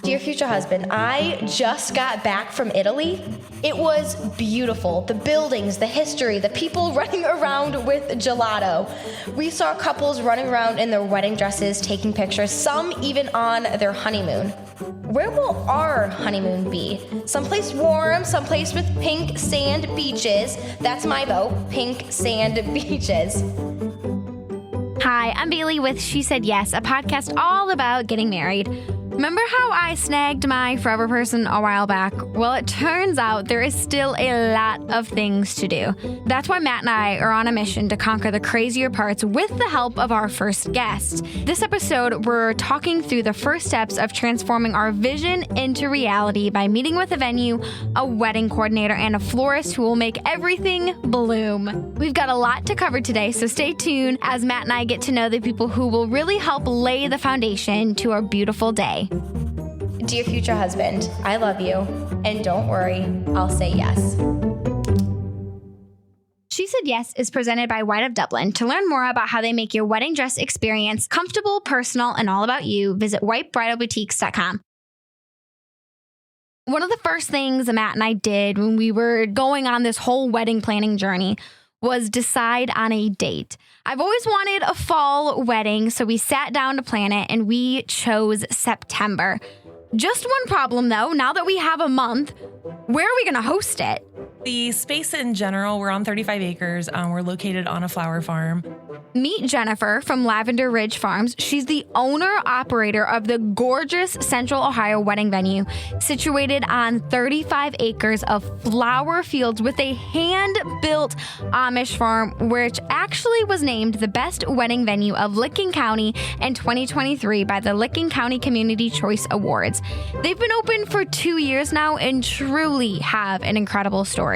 Dear future husband, I just got back from Italy. It was beautiful. The buildings, the history, the people running around with gelato. We saw couples running around in their wedding dresses, taking pictures, some even on their honeymoon. Where will our honeymoon be? Someplace warm, someplace with pink sand beaches. That's my vote, pink sand beaches. Hi, I'm Bailey with She Said Yes, a podcast all about getting married. Remember how I snagged my forever person a while back? Well, it turns out there is still a lot of things to do. That's why Matt and I are on a mission to conquer the crazier parts with the help of our first guest. This episode, we're talking through the first steps of transforming our vision into reality by meeting with a venue, a wedding coordinator, and a florist who will make everything bloom. We've got a lot to cover today, so stay tuned as Matt and I get to know the people who will really help lay the foundation to our beautiful day. Dear future husband, I love you, and don't worry, I'll say yes. She Said Yes is presented by White of Dublin. To learn more about how they make your wedding dress experience comfortable, personal, and all about you, visit whitebridalboutiques.com. One of the first things Matt and I did when we were going on this whole wedding planning journey was decide on a date. I've always wanted a fall wedding, so we sat down to plan it, and we chose September. Just one problem, though. Now that we have a month, where are we going to host it? The space in general, we're on 35 acres. We're located on a flower farm. Meet Jennifer from Lavender Ridge Farms. She's the owner-operator of the gorgeous Central Ohio wedding venue, situated on 35 acres of flower fields with a hand-built Amish farm, which actually was named the best wedding venue of Licking County in 2023 by the Licking County Community Choice Awards. They've been open for 2 years now and truly have an incredible story.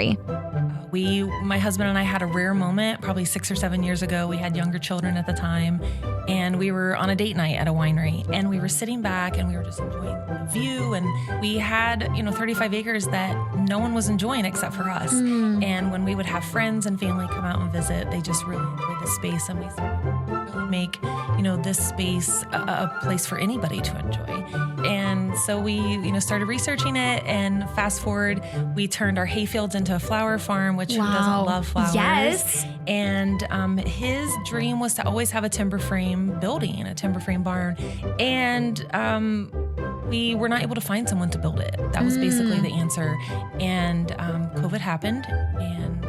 My husband and I had a rare moment probably 6 or 7 years ago. We had younger children at the time, and we were on a date night at a winery, and we were sitting back and we were just enjoying the view, and we had 35 acres that no one was enjoying except for us. And when we would have friends and family come out and visit, they just really enjoyed the space, and we really make this space a place for anybody to enjoy. And so we started researching it, and fast forward, we turned our hayfields into a flower farm, which who doesn't love flowers? Yes. And his dream was to always have a timber frame building, a timber frame barn. And we were not able to find someone to build it. That was basically the answer. And COVID happened, and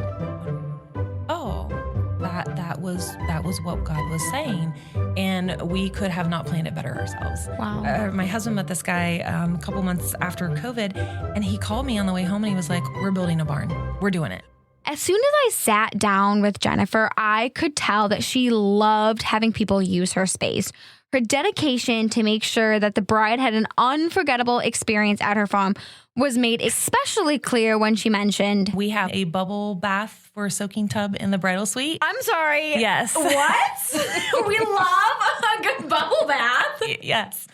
that was what God was saying. And we could have not planned it better ourselves. Wow. My husband met this guy a couple months after COVID, and he called me on the way home, and he was like, "We're building a barn. We're doing it." As soon as I sat down with Jennifer, I could tell that she loved having people use her space. Her dedication to make sure that the bride had an unforgettable experience at her farm was made especially clear when she mentioned, "We have a bubble bath for a soaking tub in the bridal suite." I'm sorry. Yes. What? We love a good bubble bath. Yes.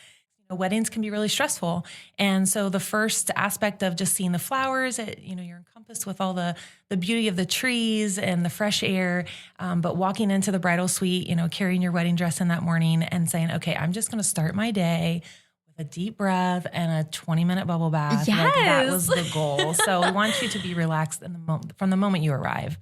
Weddings can be really stressful. And so the first aspect of just seeing the flowers, you're encompassed with all the beauty of the trees and the fresh air. But walking into the bridal suite, carrying your wedding dress in that morning and saying, okay, I'm just going to start my day with a deep breath and a 20-minute bubble bath. Yes. That was the goal. So we want you to be relaxed from the moment you arrive.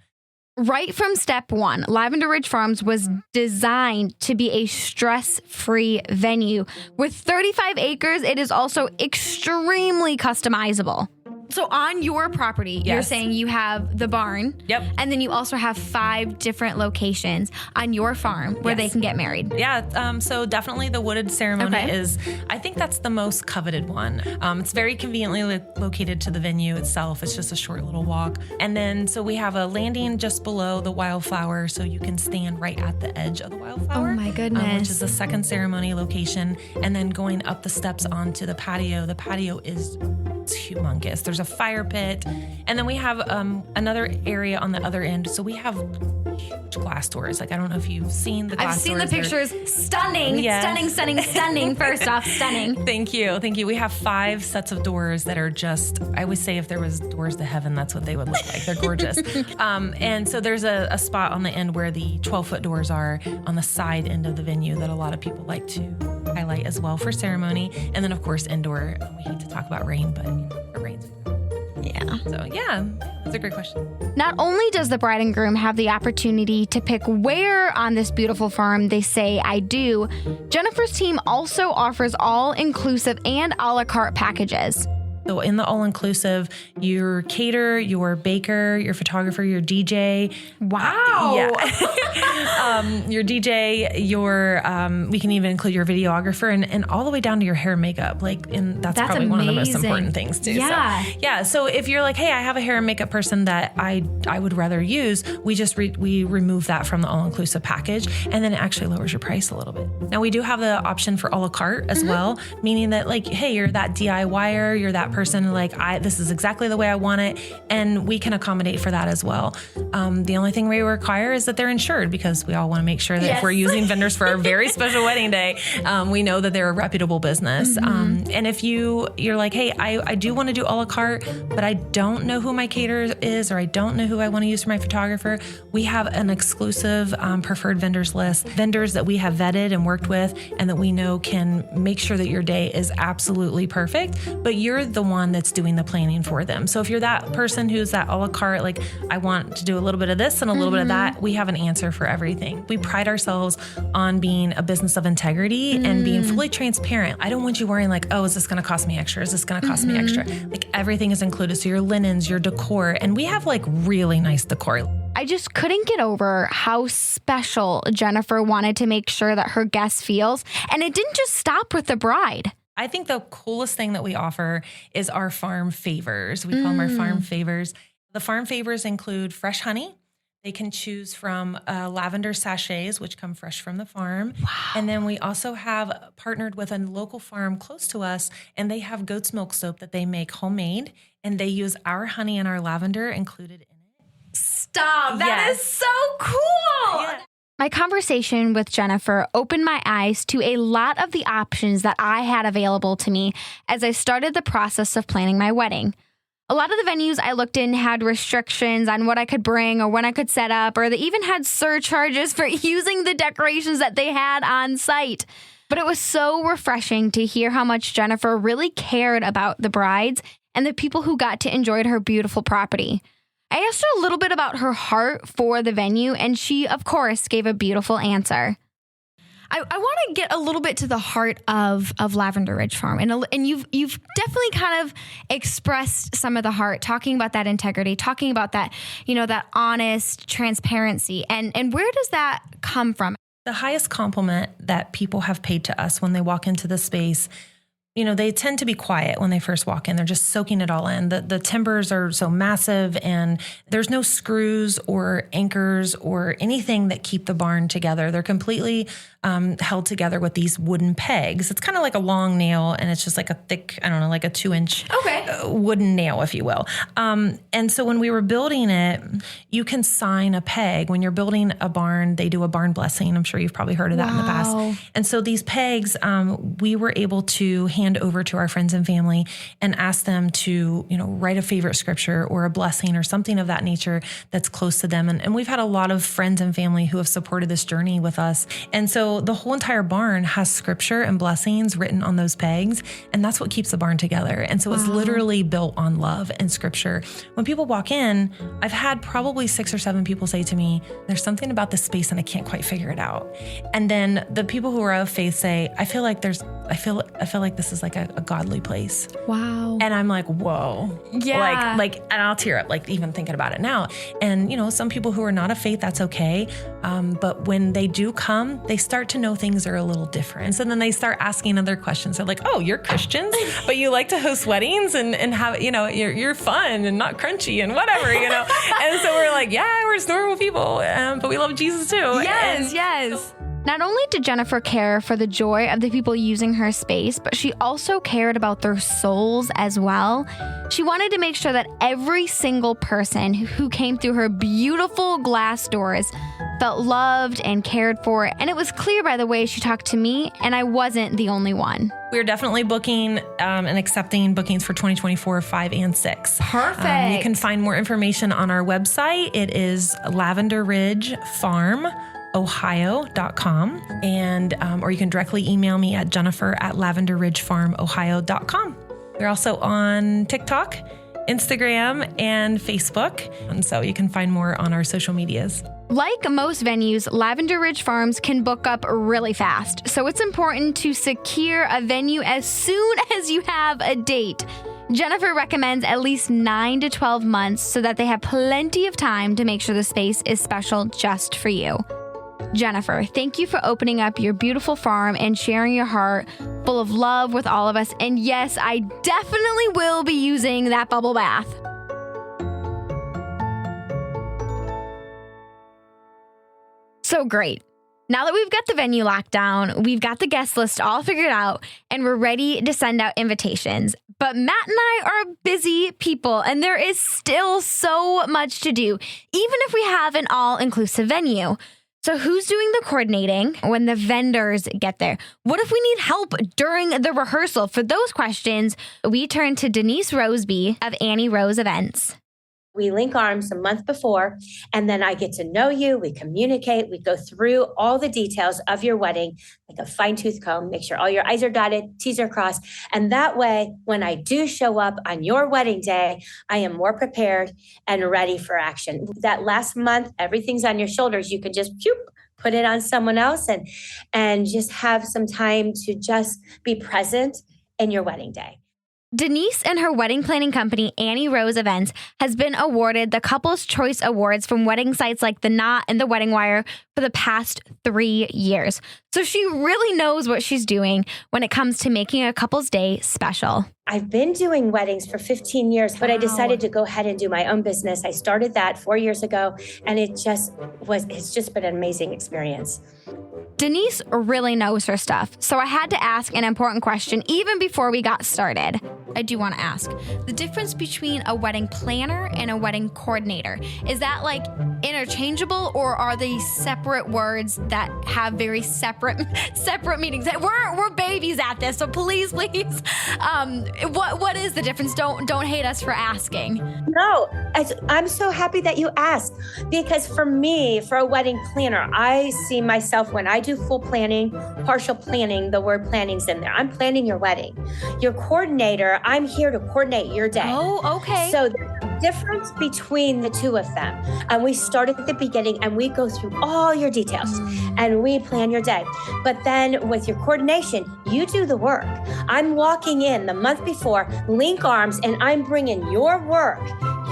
Right from step one, Lavender Ridge Farms was designed to be a stress-free venue. With 35 acres, it is also extremely customizable. So on your property, You're saying you have the barn. Yep. And then you also have 5 different locations on your farm where they can get married. Yeah. So definitely the wooded ceremony is, I think that's the most coveted one. It's very conveniently located to the venue itself. It's just a short little walk. And then, so we have a landing just below the wildflower, so you can stand right at the edge of the wildflower. Oh my goodness. Which is the second ceremony location. And then going up the steps onto the patio. The patio is It's humongous. There's a fire pit. And then we have another area on the other end. So we have huge glass doors. Like, I don't know if you've seen the glass doors. I've seen the pictures. Stunning. Yes. Stunning. First off, stunning. Thank you. We have 5 sets of doors that are just, I would say if there was doors to heaven, that's what they would look like. They're gorgeous. And so there's a spot on the end where the 12-foot doors are on the side end of the venue that a lot of people like to highlight as well for ceremony. And then, of course, indoor. We hate to talk about rain, but it rains. Yeah. So, yeah, that's a great question. Not only does the bride and groom have the opportunity to pick where on this beautiful farm they say I do, Jennifer's team also offers all-inclusive and a la carte packages. So in the all-inclusive, your caterer, your baker, your photographer, your DJ. Wow. Your DJ, we can even include your videographer and all the way down to your hair and makeup. That's probably amazing. One of the most important things too. Yeah. So if you're like, hey, I have a hair and makeup person that I would rather use, we remove that from the all-inclusive package, and then it actually lowers your price a little bit. Now we do have the option for a la carte as well, meaning that hey, you're that DIYer, you're that person this is exactly the way I want it, and we can accommodate for that as well. The only thing we require is that they're insured, because we all want to make sure that if we're using vendors for our very special wedding day, we know that they're a reputable business. And if you're like, hey, I do want to do a la carte, but I don't know who my caterer is, or I don't know who I want to use for my photographer, we have an exclusive preferred vendors list, vendors that we have vetted and worked with, and that we know can make sure that your day is absolutely perfect, but you're the one that's doing the planning for them. So if you're that person who's that a la carte, like, I want to do a little bit of this and a little bit of that, we have an answer for everything. We pride ourselves on being a business of integrity and being fully transparent. I don't want you worrying like, oh, is this going to cost me extra? Is this going to cost me extra? Like, everything is included. So your linens, your decor, and we have really nice decor. I just couldn't get over how special Jennifer wanted to make sure that her guest feels. And it didn't just stop with the bride. I think the coolest thing that we offer is our farm favors. We call them our farm favors. The farm favors include fresh honey. They can choose from lavender sachets, which come fresh from the farm. Wow. And then we also have partnered with a local farm close to us, and they have goat's milk soap that they make homemade, and they use our honey and our lavender included in it. Stop. That is so cool. Yeah. My conversation with Jennifer opened my eyes to a lot of the options that I had available to me as I started the process of planning my wedding. A lot of the venues I looked in had restrictions on what I could bring or when I could set up, or they even had surcharges for using the decorations that they had on site. But it was so refreshing to hear how much Jennifer really cared about the brides and the people who got to enjoy her beautiful property. I asked her a little bit about her heart for the venue, and she, of course, gave a beautiful answer. I want to get a little bit to the heart of Lavender Ridge Farm, and you've definitely kind of expressed some of the heart, talking about that integrity, talking about that, that honest transparency, and where does that come from? The highest compliment that people have paid to us when they walk into the space, they tend to be quiet when they first walk in. They're just soaking it all in. The timbers are so massive, and there's no screws or anchors or anything that keep the barn together. They're completely held together with these wooden pegs. It's kind of like a long nail, and it's just like a thick, like a 2-inch wooden nail, if you will. And so when we were building it, you can sign a peg. When you're building a barn, they do a barn blessing. I'm sure you've probably heard of that in the past. And so these pegs, we were able to hand over to our friends and family and ask them to, write a favorite scripture or a blessing or something of that nature that's close to them. And we've had a lot of friends and family who have supported this journey with us. And so the whole entire barn has scripture and blessings written on those pegs. And that's what keeps the barn together. And so it's literally built on love and scripture. When people walk in, I've had probably 6 or 7 people say to me, there's something about this space and I can't quite figure it out. And then the people who are of faith say, I feel like this is like a godly place. Wow. And I'm like, whoa. Yeah. And I'll tear up, even thinking about it now. And, some people who are not of faith, that's okay. But when they do come, they start to know things are a little different. So then they start asking other questions. They're like, oh, you're Christians, but you like to host weddings and have, you're fun and not crunchy and whatever, And so we're like, yeah, we're just normal people, but we love Jesus too. Yes. Not only did Jennifer care for the joy of the people using her space, but she also cared about their souls as well. She wanted to make sure that every single person who came through her beautiful glass doors felt loved and cared for. And it was clear by the way she talked to me, and I wasn't the only one. We're definitely booking and accepting bookings for 2024, 5 and 6. Perfect. You can find more information on our website. It is lavenderridgefarmohio.com. And, or you can directly email me at jennifer@lavenderridgefarmohio.com. We're also on TikTok, Instagram, and Facebook. And so you can find more on our social medias. Like most venues, Lavender Ridge Farms can book up really fast, so it's important to secure a venue as soon as you have a date. Jennifer recommends at least 9 to 12 months so that they have plenty of time to make sure the space is special just for you. Jennifer, thank you for opening up your beautiful farm and sharing your heart full of love with all of us. And yes, I definitely will be using that bubble bath. So great. Now that we've got the venue locked down, we've got the guest list all figured out, and we're ready to send out invitations. But Matt and I are busy people, and there is still so much to do, even if we have an all-inclusive venue. So who's doing the coordinating when the vendors get there? What if we need help during the rehearsal? For those questions, we turn to Denise Roseby of Annie Rose Events. We link arms a month before, and then I get to know you. We communicate. We go through all the details of your wedding, like a fine-tooth comb, make sure all your I's are dotted, T's are crossed. And that way, when I do show up on your wedding day, I am more prepared and ready for action. That last month, everything's on your shoulders. You can just put it on someone else and just have some time to just be present in your wedding day. Denise and her wedding planning company, Annie Rose Events, has been awarded the Couples Choice Awards from wedding sites like The Knot and The Wedding Wire for the past 3 years. So she really knows what she's doing when it comes to making a couple's day special. I've been doing weddings for 15 years, but I decided to go ahead and do my own business. I started that 4 years ago, and it's just been an amazing experience. Denise really knows her stuff, so I had to ask an important question even before we got started. I do want to ask, the difference between a wedding planner and a wedding coordinator, is that like interchangeable, or are they separate words that have very separate meanings? We're babies at this, so please. What is the difference? Don't hate us for asking. No, I'm so happy that you asked, because for me, for a wedding planner, I see myself when I do full planning, partial planning, the word planning's in there. I'm planning your wedding. Your coordinator, I'm here to coordinate your day. Oh, okay. So there's a difference between the two of them. And we start at the beginning and we go through all your details and we plan your day. But then with your coordination, you do the work. I'm walking in the month before, link arms, and I'm bringing your work,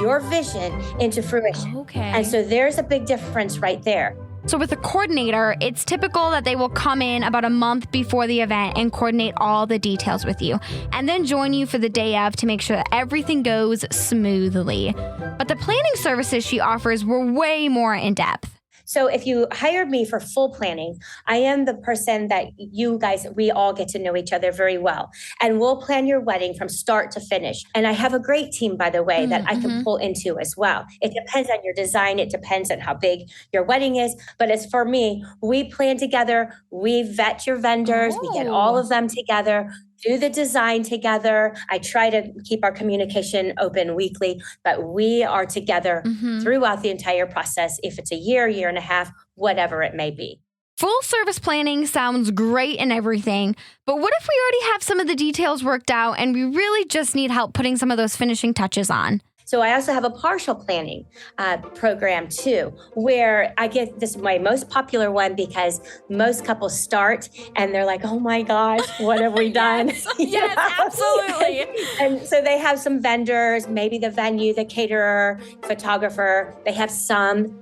your vision into fruition. Okay. And so there's a big difference right there. So with a coordinator, it's typical that they will come in about a month before the event and coordinate all the details with you, and then join you for the day of to make sure that everything goes smoothly. But the planning services she offers were way more in depth. So if you hired me for full planning, I am the person that you guys, we all get to know each other very well. And we'll plan your wedding from start to finish. And I have a great team, by the way, that I can pull into as well. It depends on your design. It depends on how big your wedding is. But as for me, we plan together. We vet your vendors. We get all of them together. Do the design together. I try to keep our communication open weekly, but we are together throughout the entire process. If it's a year and a half, whatever it may be. Full service planning sounds great and everything, but what if we already have some of the details worked out and we really just need help putting some of those finishing touches on? So I also have a partial planning program too, where I get this my most popular one because most couples start and they're like, oh my gosh, what have we done? Yes, absolutely. And so they have some vendors, maybe the venue, the caterer, photographer, they have some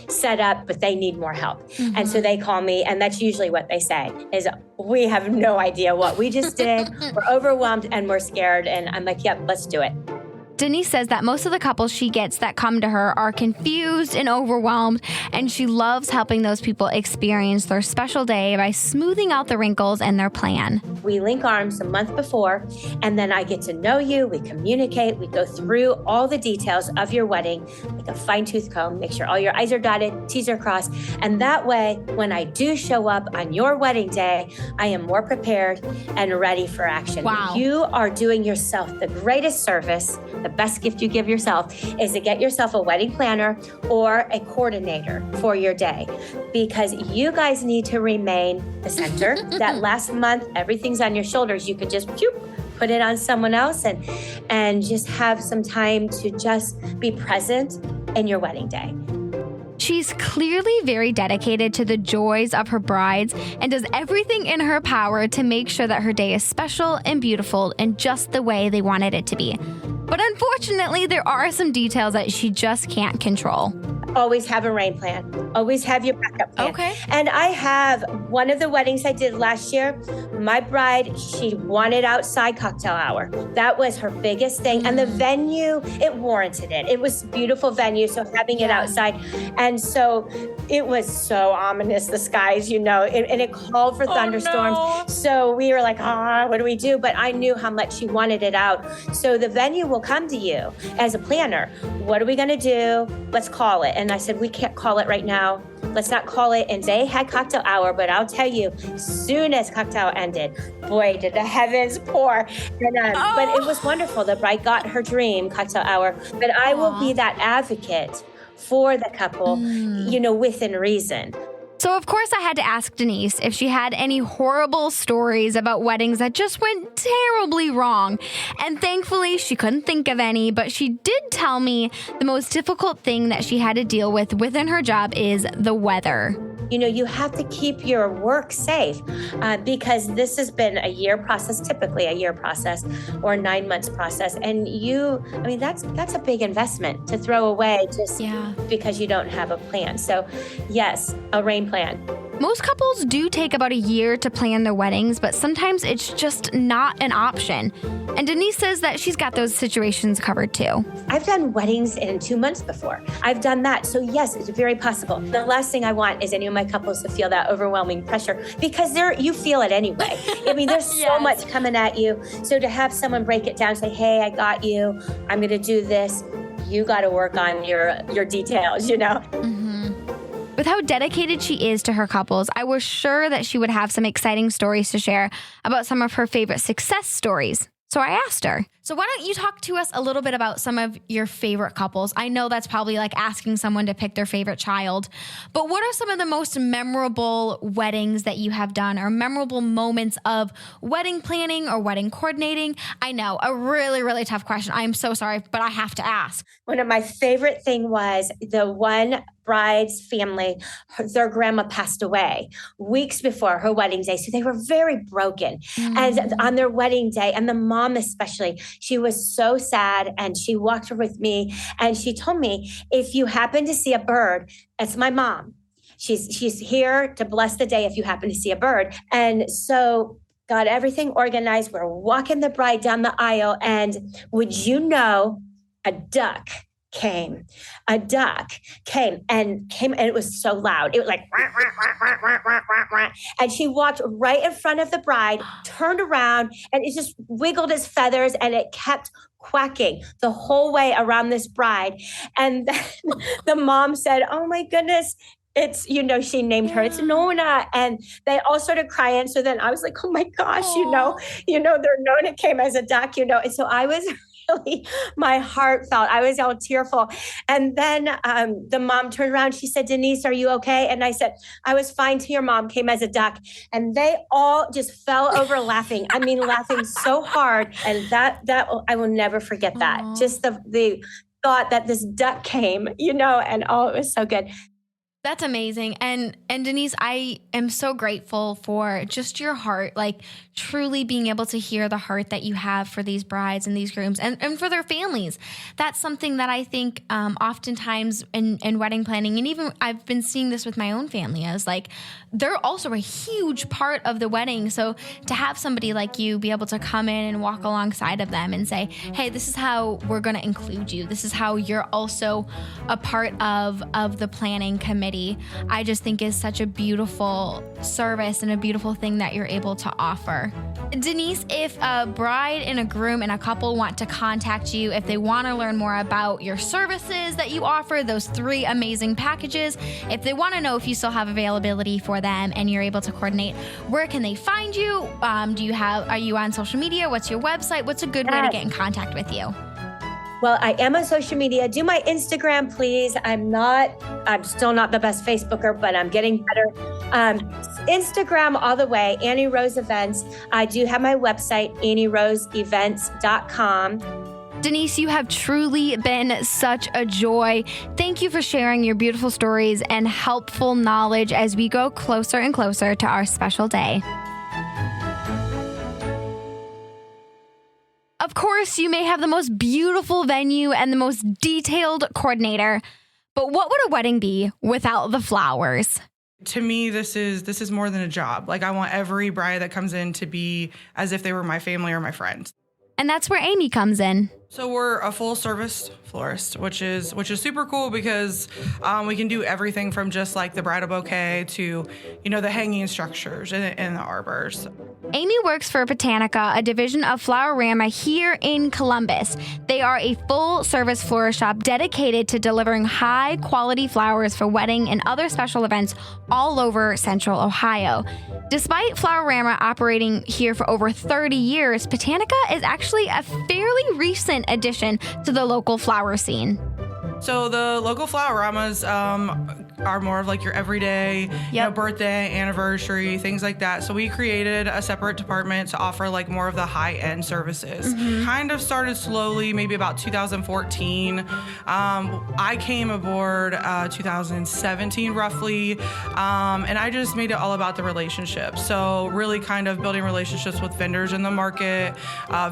set up, but they need more help. And so they call me, and that's usually what they say is, we have no idea what we just did. We're overwhelmed and we're scared. And I'm like, yep, let's do it. Denise says that most of the couples she gets that come to her are confused and overwhelmed, and she loves helping those people experience their special day by smoothing out the wrinkles in their plan. We link arms a month before, and then I get to know you. We communicate. We go through all the details of your wedding, like a fine-tooth comb, make sure all your I's are dotted, T's are crossed. And that way, when I do show up on your wedding day, I am more prepared and ready for action. Wow. You are doing yourself the greatest service. The best gift you give yourself is to get yourself a wedding planner or a coordinator for your day, because you guys need to remain the center. That last month, everything's on your shoulders. You could just put it on someone else and just have some time to just be present in your wedding day. She's clearly very dedicated to the joys of her brides and does everything in her power to make sure that her day is special and beautiful and just the way they wanted it to be. But unfortunately, there are some details that she just can't control. Always have a rain plan. Always have your backup plan. Okay. And I have one of the weddings I did last year. My bride, she wanted outside cocktail hour. That was her biggest thing. And the venue, it warranted it. It was a beautiful venue, so having it outside. And so it was so ominous, the skies, and it called for thunderstorms. No. So we were like, what do we do? But I knew how much she wanted it out. So the venue will come to you as a planner. What are we going to do? Let's call it. And I said, we can't call it right now. Let's not call it. And they had cocktail hour, but I'll tell you, as soon as cocktail ended, boy, did the heavens pour. And, But it was wonderful. The bride got her dream cocktail hour. But I will be that advocate for the couple, within reason. So, of course, I had to ask Denise if she had any horrible stories about weddings that just went terribly wrong. And thankfully, she couldn't think of any, but she did tell me the most difficult thing that she had to deal with within her job is the weather. You have to keep your work safe because this has been a year process, typically a year process or 9 months process. And that's a big investment to throw away just because you don't have a plan. So yes, a rain plan. Most couples do take about a year to plan their weddings, but sometimes it's just not an option. And Denise says that she's got those situations covered too. I've done weddings in 2 months before. I've done that. So yes, it's very possible. The last thing I want is any of my couples to feel that overwhelming pressure because you feel it anyway. There's so much coming at you. So to have someone break it down and say, hey, I got you. I'm going to do this. You got to work on your details, Mm-hmm. With how dedicated she is to her couples, I was sure that she would have some exciting stories to share about some of her favorite success stories. So I asked her. So why don't you talk to us a little bit about some of your favorite couples? I know that's probably like asking someone to pick their favorite child, but what are some of the most memorable weddings that you have done or memorable moments of wedding planning or wedding coordinating? I know, a really, really tough question. I'm so sorry, but I have to ask. One of my favorite thing was the one bride's family, their grandma passed away weeks before her wedding day. So they were very broken. And on their wedding day, and the mom especially, she was so sad. And she walked with me and she told me, if you happen to see a bird, it's my mom. She's here to bless the day if you happen to see a bird. And so got everything organized. We're walking the bride down the aisle. And would you know, a duck came. A duck came and it was so loud. It was like, wah, wah, wah, wah, wah, wah, wah. And she walked right in front of the bride, turned around, and it just wiggled its feathers and it kept quacking the whole way around this bride. And then the mom said, oh my goodness, it's, she named her, it's Nona. And they all started crying. So then I was like, oh my gosh, their Nona came as a duck, And so I was really, my heart felt, I was all tearful. And then the mom turned around, she said, Denise, are you okay? And I said, I was fine till your mom came as a duck. And they all just fell over laughing. Laughing so hard. And that I will never forget that. Just the thought that this duck came, and it was so good. That's amazing. And Denise, I am so grateful for just your heart, like truly being able to hear the heart that you have for these brides and these grooms and for their families. That's something that I think oftentimes in wedding planning, and even I've been seeing this with my own family, is like they're also a huge part of the wedding. So to have somebody like you be able to come in and walk alongside of them and say, hey, this is how we're going to include you. This is how you're also a part of the planning committee. I just think is such a beautiful service and a beautiful thing that you're able to offer. Denise, if a bride and a groom and a couple want to contact you, if they want to learn more about your services that you offer, those 3 amazing packages, if they want to know if you still have availability for them and you're able to coordinate, where can they find you? Are you on social media? What's your website? What's a good way to get in contact with you? Well, I am on social media. Do my Instagram, please. I'm still not the best Facebooker, but I'm getting better. Instagram all the way, Annie Rose Events. I do have my website, AnnieRoseEvents.com. Denise, you have truly been such a joy. Thank you for sharing your beautiful stories and helpful knowledge as we go closer and closer to our special day. Of course, you may have the most beautiful venue and the most detailed coordinator, but what would a wedding be without the flowers? To me, this is more than a job. Like, I want every bride that comes in to be as if they were my family or my friends. And that's where Amy comes in. So we're a full service florist, which is super cool because we can do everything from just like the bridal bouquet to, the hanging structures and the arbors. Amy works for Botanica, a division of Flororama here in Columbus. They are a full-service florist shop dedicated to delivering high-quality flowers for wedding and other special events all over Central Ohio. Despite Flororama operating here for over 30 years, Botanica is actually a fairly recent addition to the local flower scene. So the local Floweramas are more of like your everyday, birthday, anniversary, things like that. So we created a separate department to offer like more of the high-end services. Kind of started slowly, maybe about 2014. I came aboard 2017 roughly, and I just made it all about the relationship. So really kind of building relationships with vendors in the market,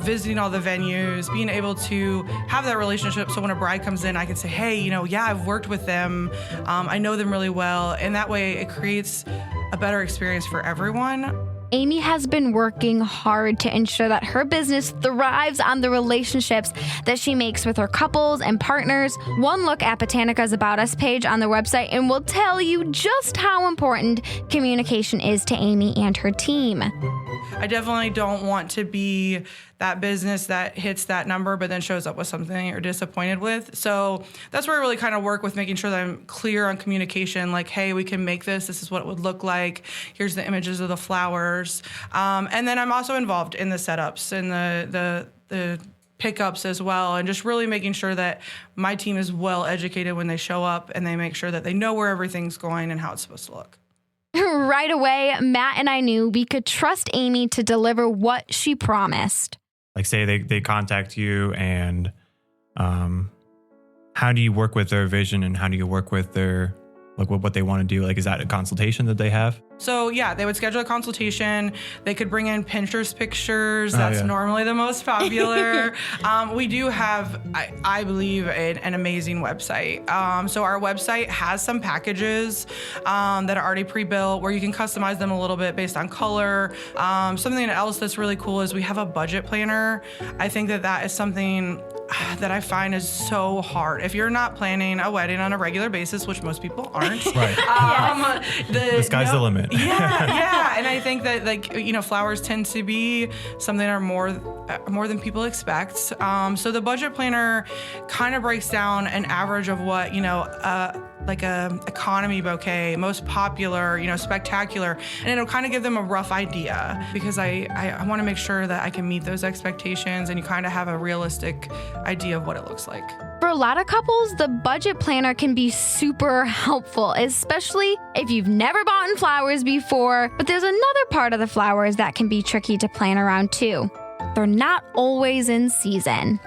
visiting all the venues, being able to have that relationship. So when a bride comes in, I can say, hey, I've worked with them. I know them really well. And that way it creates a better experience for everyone. Amy has been working hard to ensure that her business thrives on the relationships that she makes with her couples and partners. One look at Botanica's About Us page on their website and will tell you just how important communication is to Amy and her team. I definitely don't want to be that business that hits that number but then shows up with something you're disappointed with. So that's where I really kind of work with making sure that I'm clear on communication, like, hey, we can make this. This is what it would look like. Here's the images of the flowers. And then I'm also involved in the setups and the pickups as well, and just really making sure that my team is well educated when they show up and they make sure that they know where everything's going and how it's supposed to look. Right away, Matt and I knew we could trust Amy to deliver what she promised. Like, say they contact you, and how do you work with their vision, and how do you work with their, like, what they want to do? Like, is that a consultation that they have? So yeah, they would schedule a consultation. They could bring in Pinterest pictures. That's normally the most popular. We do have, I believe, an amazing website. So our website has some packages that are already pre-built where you can customize them a little bit based on color. Something else that's really cool is we have a budget planner. I think that is something that I find is so hard. If you're not planning a wedding on a regular basis, which most people aren't. Right. The sky's the limit. Yeah. And I think that, like, flowers tend to be something that are more than people expect. So the budget planner kind of breaks down an average of what, like a economy bouquet, most popular, spectacular, and it'll kind of give them a rough idea, because I want to make sure that I can meet those expectations and you kind of have a realistic idea of what it looks like. For a lot of couples, the budget planner can be super helpful, especially if you've never bought flowers before. But there's another part of the flowers that can be tricky to plan around too. They're not always in season.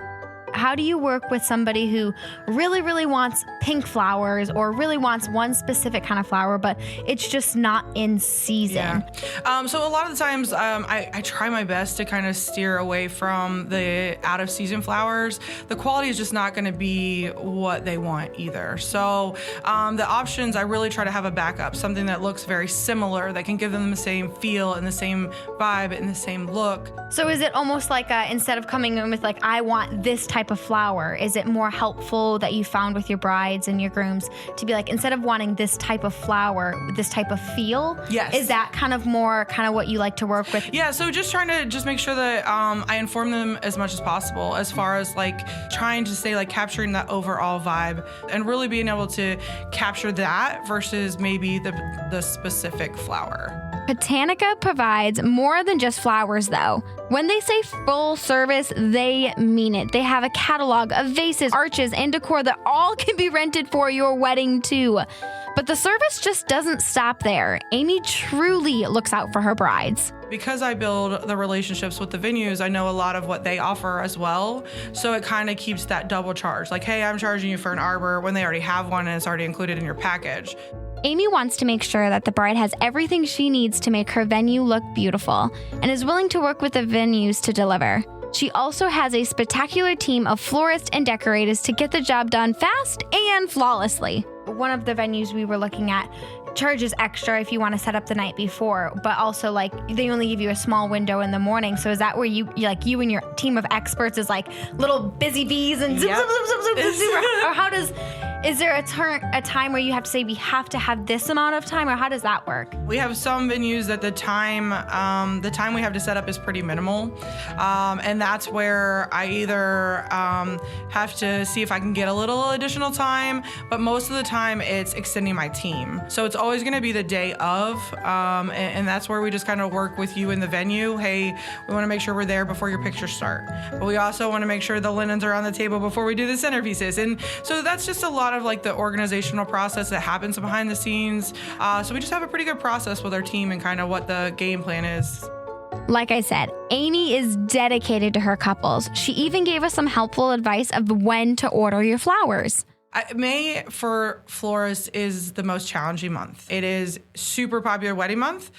How do you work with somebody who really, really wants pink flowers or really wants one specific kind of flower, but it's just not in season? Yeah. So a lot of the times I try my best to kind of steer away from the out of season flowers. The quality is just not going to be what they want either. So the options, I really try to have a backup, something that looks very similar, that can give them the same feel and the same vibe and the same look. So is it almost like instead of coming in with like, I want this type of flower, is it more helpful that you found with your brides and your grooms to be like, instead of wanting this type of flower, this type of feel? Yes. Is that kind of more kind of what you like to work with? Yeah, so just trying to just make sure that I inform them as much as possible as far as like trying to stay like capturing that overall vibe and really being able to capture that versus maybe the specific flower. Botanica provides more than just flowers, though. When they say full service, they mean it. They have a catalog of vases, arches, and decor that all can be rented for your wedding, too. But the service just doesn't stop there. Amy truly looks out for her brides. Because I build the relationships with the venues, I know a lot of what they offer as well. So it kind of keeps that double charge. Like, hey, I'm charging you for an arbor when they already have one and it's already included in your package. Amy wants to make sure that the bride has everything she needs to make her venue look beautiful and is willing to work with the venues to deliver. She also has a spectacular team of florists and decorators to get the job done fast and flawlessly. One of the venues we were looking at charges extra if you want to set up the night before, but also like they only give you a small window in the morning. So is that where you and your team of experts is like little busy bees and zoom, zoom, zoom, zoom, zoom, zoom, or is there a time where you have to say we have to have this amount of time, or how does that work? We have some venues that the time we have to set up is pretty minimal, and that's where I either have to see if I can get a little additional time, but most of the time it's extending my team. So it's always going to be the day of, and that's where we just kind of work with you in the venue. Hey, we want to make sure we're there before your pictures start, but we also want to make sure the linens are on the table before we do the centerpieces. And so that's just a lot of like the organizational process that happens behind the scenes. So we just have a pretty good process with our team and kind of what the game plan is. Like I said, Amy is dedicated to her couples. She even gave us some helpful advice of when to order your flowers. May for florists is the most challenging month. It is super popular wedding month,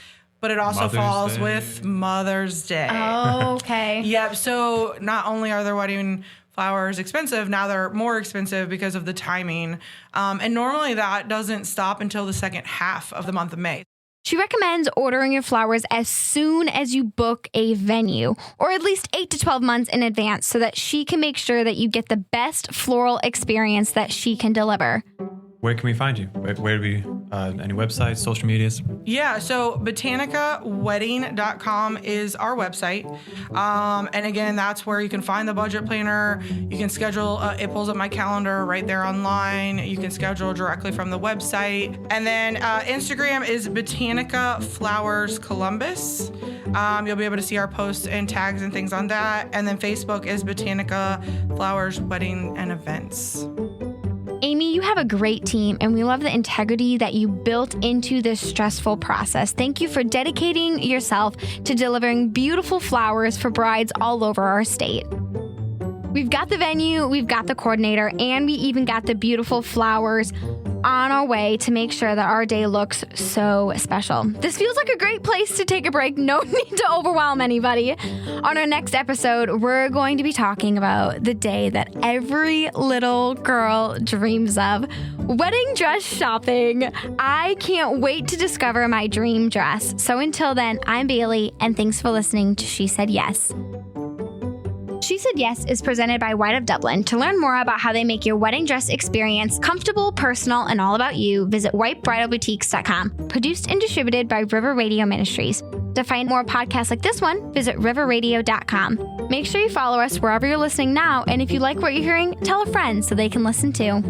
but it also falls with Mother's Day. Oh, okay. Yep. So not only are their wedding flowers expensive, now they're more expensive because of the timing. And normally that doesn't stop until the second half of the month of May. She recommends ordering your flowers as soon as you book a venue, or at least 8 to 12 months in advance, so that she can make sure that you get the best floral experience that she can deliver. Where can we find you? Where do we, any websites, social medias? Yeah, so botanicawedding.com is our website. And again, that's where you can find the budget planner. You can schedule, it pulls up my calendar right there online. You can schedule directly from the website. And then Instagram is Botanica Flowers Columbus. You'll be able to see our posts and tags and things on that. And then Facebook is Botanica Flowers Wedding and Events. Amy, you have a great team, and we love the integrity that you built into this stressful process. Thank you for dedicating yourself to delivering beautiful flowers for brides all over our state. We've got the venue, we've got the coordinator, and we even got the beautiful flowers on our way to make sure that our day looks so special. This feels like a great place to take a break. No need to overwhelm anybody. On our next episode, we're going to be talking about the day that every little girl dreams of: wedding dress shopping. I can't wait to discover my dream dress. So until then, I'm Bailey, and thanks for listening to She Said Yes. She Said Yes is presented by White of Dublin. To learn more about how they make your wedding dress experience comfortable, personal, and all about you, visit whitebridalboutiques.com. Produced and distributed by River Radio Ministries. To find more podcasts like this one, visit riverradio.com. Make sure you follow us wherever you're listening now, and if you like what you're hearing, tell a friend so they can listen too.